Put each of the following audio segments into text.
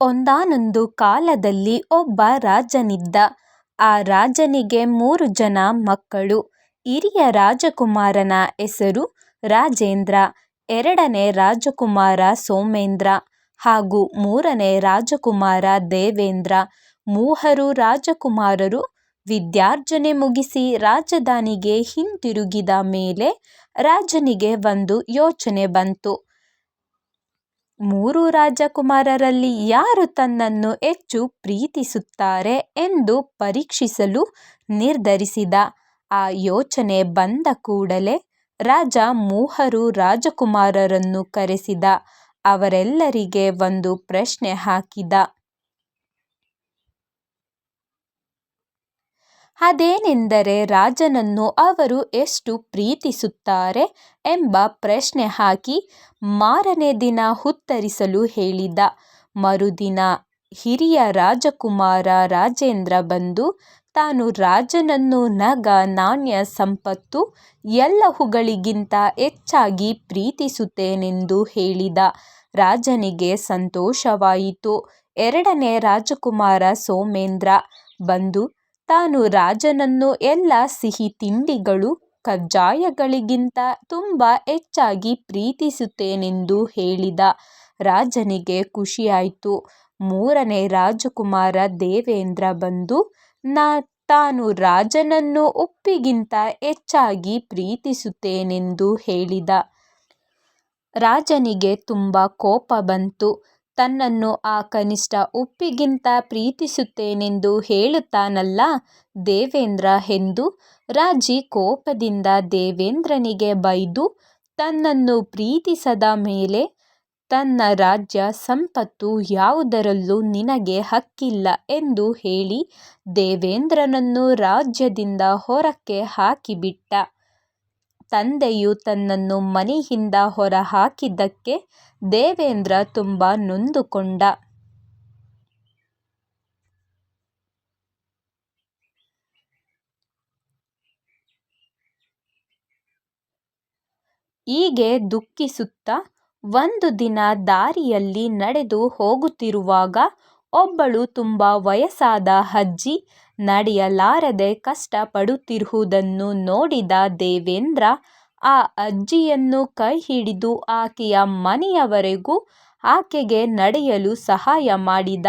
ಒಂದಾನೊಂದು ಕಾಲದಲ್ಲಿ ಒಬ್ಬ ರಾಜನಿದ್ದ. ಆ ರಾಜನಿಗೆ 3 ಜನ ಮಕ್ಕಳು. ಹಿರಿಯ ರಾಜಕುಮಾರನ ಹೆಸರು ರಾಜೇಂದ್ರ, ಎರಡನೇ ರಾಜಕುಮಾರ ಸೋಮೇಂದ್ರ ಹಾಗೂ ಮೂರನೇ ರಾಜಕುಮಾರ ದೇವೇಂದ್ರ. ಮೂವರು ರಾಜಕುಮಾರರು ವಿದ್ಯಾರ್ಜನೆ ಮುಗಿಸಿ ರಾಜಧಾನಿಗೆ ಹಿಂತಿರುಗಿದ ಮೇಲೆ ರಾಜನಿಗೆ ಒಂದು ಯೋಚನೆ ಬಂತು. 3 ರಾಜಕುಮಾರರಲ್ಲಿ ಯಾರು ತನ್ನನ್ನು ಹೆಚ್ಚು ಪ್ರೀತಿಸುತ್ತಾರೆ ಎಂದು ಪರೀಕ್ಷಿಸಲು ನಿರ್ಧರಿಸಿದ. ಆ ಯೋಚನೆ ಬಂದ ಕೂಡಲೇ ರಾಜ 3 ರಾಜಕುಮಾರರನ್ನು ಕರೆಸಿದ. ಅವರೆಲ್ಲರಿಗೆ ಒಂದು ಪ್ರಶ್ನೆ ಹಾಕಿದ. ಅದೇನೆಂದರೆ ರಾಜನನ್ನು ಅವರು ಎಷ್ಟು ಪ್ರೀತಿಸುತ್ತಾರೆ ಎಂಬ ಪ್ರಶ್ನೆ ಹಾಕಿ ಮಾರನೇ ದಿನ ಉತ್ತರಿಸಲು ಹೇಳಿದ. ಮರುದಿನ ಹಿರಿಯ ರಾಜಕುಮಾರ ರಾಜೇಂದ್ರ ಬಂದು ತಾನು ರಾಜನನ್ನು ನಗ, ನಾಣ್ಯ, ಸಂಪತ್ತು ಎಲ್ಲವುಗಳಿಗಿಂತ ಹೆಚ್ಚಾಗಿ ಪ್ರೀತಿಸುತ್ತೇನೆಂದು ಹೇಳಿದ. ರಾಜನಿಗೆ ಸಂತೋಷವಾಯಿತು. ಎರಡನೇ ರಾಜಕುಮಾರ ಸೋಮೇಂದ್ರ ಬಂದು ತಾನು ರಾಜನನ್ನು ಎಲ್ಲ ಸಿಹಿ ತಿಂಡಿಗಳು, ಕಜ್ಜಾಯಗಳಿಗಿಂತ ತುಂಬ ಹೆಚ್ಚಾಗಿ ಪ್ರೀತಿಸುತ್ತೇನೆಂದು ಹೇಳಿದ. ರಾಜನಿಗೆ ಖುಷಿಯಾಯಿತು. ಮೂರನೇ ರಾಜಕುಮಾರ ದೇವೇಂದ್ರ ಬಂದು ತಾನು ರಾಜನನ್ನು ಉಪ್ಪಿಗಿಂತ ಹೆಚ್ಚಾಗಿ ಪ್ರೀತಿಸುತ್ತೇನೆಂದು ಹೇಳಿದ. ರಾಜನಿಗೆ ತುಂಬ ಕೋಪ ಬಂತು. ತನ್ನನ್ನು ಆ ಕನಿಷ್ಠ ಉಪ್ಪಿಗಿಂತ ಪ್ರೀತಿಸುತ್ತೇನೆಂದು ಹೇಳುತ್ತಾನಲ್ಲ ದೇವೇಂದ್ರ ಎಂದು ರಾಜಿ ಕೋಪದಿಂದ ದೇವೇಂದ್ರನಿಗೆ ಬೈದು, ತನ್ನನ್ನು ಪ್ರೀತಿಸದ ಮೇಲೆ ತನ್ನ ರಾಜ್ಯ ಸಂಪತ್ತು ಯಾವುದರಲ್ಲೂ ನಿನಗೆ ಹಕ್ಕಿಲ್ಲ ಎಂದು ಹೇಳಿ ದೇವೇಂದ್ರನನ್ನು ರಾಜ್ಯದಿಂದ ಹೊರಕ್ಕೆ ಹಾಕಿಬಿಟ್ಟ. ತಂದೆಯು ತನ್ನನ್ನು ಮನೆಯಿಂದ ಹೊರಹಾಕಿದ್ದಕ್ಕೆ ದೇವೇಂದ್ರ ತುಂಬ ನೊಂದುಕೊಂಡ. ಹೀಗೆ ದುಃಖಿಸುತ್ತಾ ಒಂದು ದಿನ ದಾರಿಯಲ್ಲಿ ನಡೆದು ಹೋಗುತ್ತಿರುವಾಗ ಒಬ್ಬಳು ತುಂಬ ವಯಸ್ಸಾದ ಅಜ್ಜಿ ನಡೆಯಲಾರದೆ ಕಷ್ಟಪಡುತ್ತಿರುವುದನ್ನು ನೋಡಿದ ದೇವೇಂದ್ರ ಆ ಅಜ್ಜಿಯನ್ನು ಕೈ ಹಿಡಿದು ಆಕೆಯ ಮನೆಯವರೆಗೂ ಆಕೆಗೆ ನಡೆಯಲು ಸಹಾಯ ಮಾಡಿದ.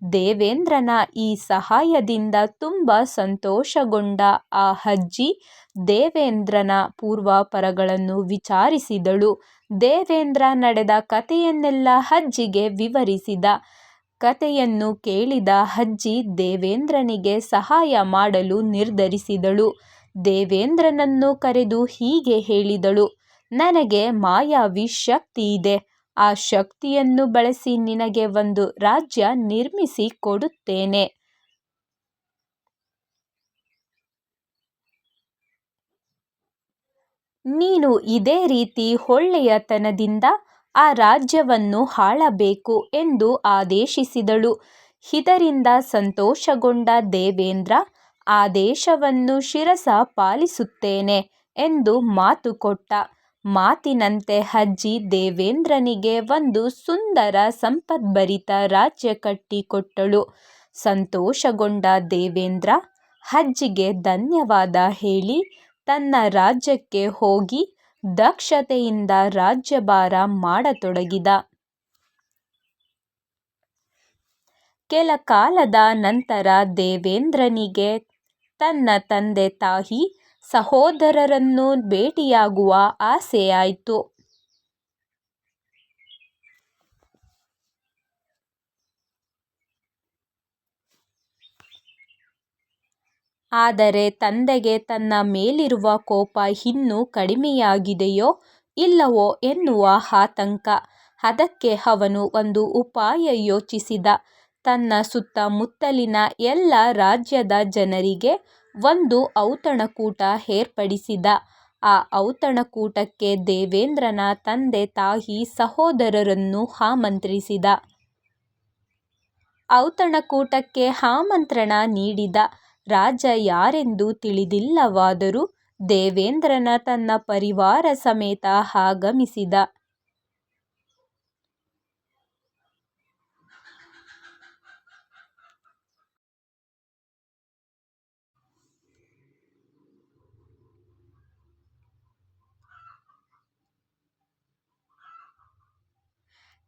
ದೇವೇಂದ್ರನ ಈ ಸಹಾಯದಿಂದ ತುಂಬ ಸಂತೋಷಗೊಂಡ ಆ ಅಜ್ಜಿ ದೇವೇಂದ್ರನ ಪೂರ್ವಾಪರಗಳನ್ನು ವಿಚಾರಿಸಿದಳು. ದೇವೇಂದ್ರ ನಡೆದ ಕಥೆಯನ್ನೆಲ್ಲ ಅಜ್ಜಿಗೆ ವಿವರಿಸಿದ. ಕಥೆಯನ್ನು ಕೇಳಿದ ಅಜ್ಜಿ ದೇವೇಂದ್ರನಿಗೆ ಸಹಾಯ ಮಾಡಲು ನಿರ್ಧರಿಸಿದಳು. ದೇವೇಂದ್ರನನ್ನು ಕರೆದು ಹೀಗೆ ಹೇಳಿದಳು, ನನಗೆ ಮಾಯಾವಿ ಶಕ್ತಿ ಇದೆ. ಆ ಶಕ್ತಿಯನ್ನು ಬಳಸಿ ನಿನಗೆ ಒಂದು ರಾಜ್ಯ ನಿರ್ಮಿಸಿ ಕೊಡುತ್ತೇನೆ. ನೀನು ಇದೇ ರೀತಿ ಒಳ್ಳೆಯತನದಿಂದ ಆ ರಾಜ್ಯವನ್ನು ಆಳಬೇಕು ಎಂದು ಆದೇಶಿಸಿದಳು. ಇದರಿಂದ ಸಂತೋಷಗೊಂಡ ದೇವೇಂದ್ರ ಆದೇಶವನ್ನು ಶಿರಸ ಪಾಲಿಸುತ್ತೇನೆ ಎಂದು ಮಾತು ಕೊಟ್ಟ. ಮಾತಿನಂತೆ ಅಜ್ಜಿ ದೇವೇಂದ್ರನಿಗೆ ಒಂದು ಸುಂದರ ಸಂಪದ್ಭರಿತ ರಾಜ್ಯ ಕಟ್ಟಿಕೊಟ್ಟಳು. ಸಂತೋಷಗೊಂಡ ದೇವೇಂದ್ರ ಅಜ್ಜಿಗೆ ಧನ್ಯವಾದ ಹೇಳಿ ತನ್ನ ರಾಜ್ಯಕ್ಕೆ ಹೋಗಿ ದಕ್ಷತೆಯಿಂದ ರಾಜ್ಯಭಾರ ಮಾಡತೊಡಗಿದ. ಕೆಲ ಕಾಲದ ನಂತರ ದೇವೇಂದ್ರನಿಗೆ ತನ್ನ ತಂದೆ ತಾಯಿ ಸಹೋದರರನ್ನು ಭೇಟಿಯಾಗುವ ಆಸೆಯಾಯಿತು. ಆದರೆ ತಂದೆಗೆ ತನ್ನ ಮೇಲಿರುವ ಕೋಪ ಇನ್ನೂ ಕಡಿಮೆಯಾಗಿದೆಯೋ ಇಲ್ಲವೋ ಎನ್ನುವ ಆತಂಕ. ಅದಕ್ಕೆ ಅವನು ಒಂದು ಉಪಾಯ ಯೋಚಿಸಿದ. ತನ್ನ ಸುತ್ತಮುತ್ತಲಿನ ಎಲ್ಲ ರಾಜ್ಯದ ಜನರಿಗೆ ಒಂದು ಔತಣಕೂಟ ಏರ್ಪಡಿಸಿದ. ಆ ಔತಣಕೂಟಕ್ಕೆ ದೇವೇಂದ್ರನ ತಂದೆ ತಾಯಿ ಸಹೋದರರನ್ನು ಆಮಂತ್ರಿಸಿದ. ಔತಣಕೂಟಕ್ಕೆ ಆಮಂತ್ರಣ ನೀಡಿದ ರಾಜ ಯಾರೆಂದು ತಿಳಿದಿಲ್ಲವಾದರೂ ದೇವೇಂದ್ರನ ತನ್ನ ಪರಿವಾರ ಸಮೇತ ಆಗಮಿಸಿದ.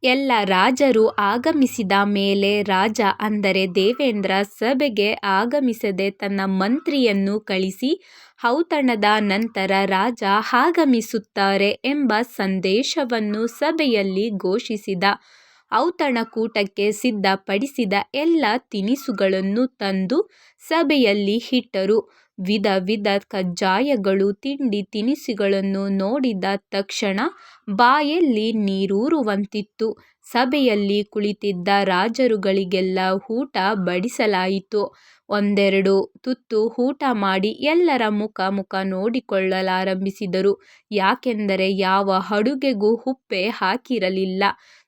ಎಲ್ಲ ರಾಜರು ಆಗಮಿಸಿದ ಮೇಲೆ ರಾಜ ಅಂದರೆ ದೇವೇಂದ್ರ ಸಭೆಗೆ ಆಗಮಿಸದೆ ತನ್ನ ಮಂತ್ರಿಯನ್ನು ಕಳಿಸಿ ಔತಣದ ನಂತರ ರಾಜ ಆಗಮಿಸುತ್ತಾರೆ ಎಂಬ ಸಂದೇಶವನ್ನು ಸಭೆಯಲ್ಲಿ ಘೋಷಿಸಿದ. ಔತಣಕೂಟಕ್ಕೆ ಸಿದ್ಧಪಡಿಸಿದ ಎಲ್ಲ ತಿನಿಸುಗಳನ್ನು ತಂದು ಸಭೆಯಲ್ಲಿ ಇಟ್ಟರು. ವಿಧ ವಿಧ ಕಜ್ಜಾಯಗಳು ತಿಂಡಿ ತಿನಿಸುಗಳನ್ನು ನೋಡಿದ ತಕ್ಷಣ ಬಾಯಲ್ಲಿ ನೀರೂರುವಂತಿತ್ತು. ಸಭೆಯಲ್ಲಿ ಕುಳಿತಿದ್ದ ರಾಜರುಗಳಿಗೆಲ್ಲ ಊಟ ಬಡಿಸಲಾಯಿತು. ಒಂದೆರಡು ತುತ್ತು ಊಟ ಮಾಡಿ ಎಲ್ಲರ ಮುಖ ನೋಡಿಕೊಳ್ಳಲಾರಂಭಿಸಿದರು. ಯಾಕೆಂದರೆ ಯಾವ ಅಡುಗೆಗೂ ಉಪ್ಪೇ ಹಾಕಿರಲಿಲ್ಲ.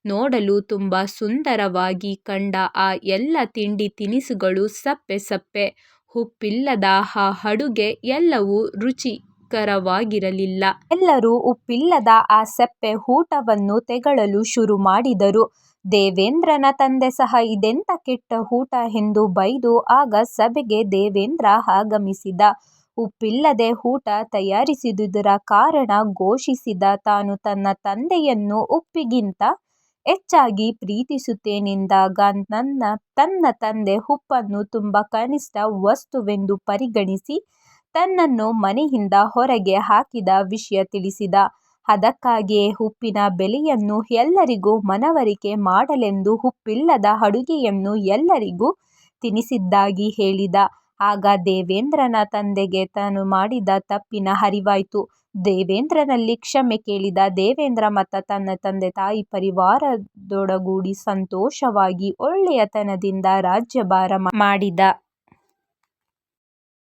ನೋಡಲು ತುಂಬ ಸುಂದರವಾಗಿ ಕಂಡ ಆ ಎಲ್ಲ ತಿಂಡಿ ತಿನಿಸುಗಳು ಸಪ್ಪೆ ಸಪ್ಪೆ, ಉಪ್ಪಿಲ್ಲದ ಆ ಅಡುಗೆ ಎಲ್ಲವೂ ರುಚಿಕರವಾಗಿರಲಿಲ್ಲ. ಎಲ್ಲರೂ ಉಪ್ಪಿಲ್ಲದ ಆ ಸಪ್ಪೆ ಊಟವನ್ನು ತೆಗಳಲು ಶುರು ಮಾಡಿದರು. ದೇವೇಂದ್ರನ ತಂದೆ ಸಹ ಇದೆಂಥ ಕೆಟ್ಟ ಊಟ ಎಂದು ಬೈದು ಆಗ ಸಭೆಗೆ ದೇವೇಂದ್ರ ಆಗಮಿಸಿದ. ಉಪ್ಪಿಲ್ಲದೆ ಊಟ ತಯಾರಿಸಿದುದರ ಕಾರಣ ಘೋಷಿಸಿದ. ತಾನು ತನ್ನ ತಂದೆಯನ್ನು ಉಪ್ಪಿಗಿಂತ ಹೆಚ್ಚಾಗಿ ಪ್ರೀತಿಸುತ್ತೇನೆಂದಾಗ ತನ್ನ ತಂದೆ ಉಪ್ಪನ್ನು ತುಂಬ ಕನಿಷ್ಠ ವಸ್ತುವೆಂದು ಪರಿಗಣಿಸಿ ತನ್ನನ್ನು ಮನೆಯಿಂದ ಹೊರಗೆ ಹಾಕಿದ ವಿಷಯ ತಿಳಿಸಿದ. ಅದಕ್ಕಾಗಿಯೇ ಉಪ್ಪಿನ ಬೆಲೆಯನ್ನು ಎಲ್ಲರಿಗೂ ಮನವರಿಕೆ ಮಾಡಲೆಂದು ಉಪ್ಪಿಲ್ಲದ ಅಡುಗೆಯನ್ನು ಎಲ್ಲರಿಗೂ ತಿನ್ನಿಸಿದ್ದಾಗಿ ಹೇಳಿದ. ಆಗ ದೇವೇಂದ್ರನ ತಂದೆಗೆ ತಾನು ಮಾಡಿದ ತಪ್ಪಿನ ಅರಿವಾಯಿತು. ದೇವೇಂದ್ರನಲ್ಲಿ ಕ್ಷಮೆ ಕೇಳಿದ. ದೇವೇಂದ್ರ ಮತ್ತು ತನ್ನ ತಂದೆ ತಾಯಿ ಪರಿವಾರದೊಡಗೂಡಿ ಸಂತೋಷವಾಗಿ ಒಳ್ಳೆಯತನದಿಂದ ರಾಜ್ಯಭಾರ ಮಾಡಿದ.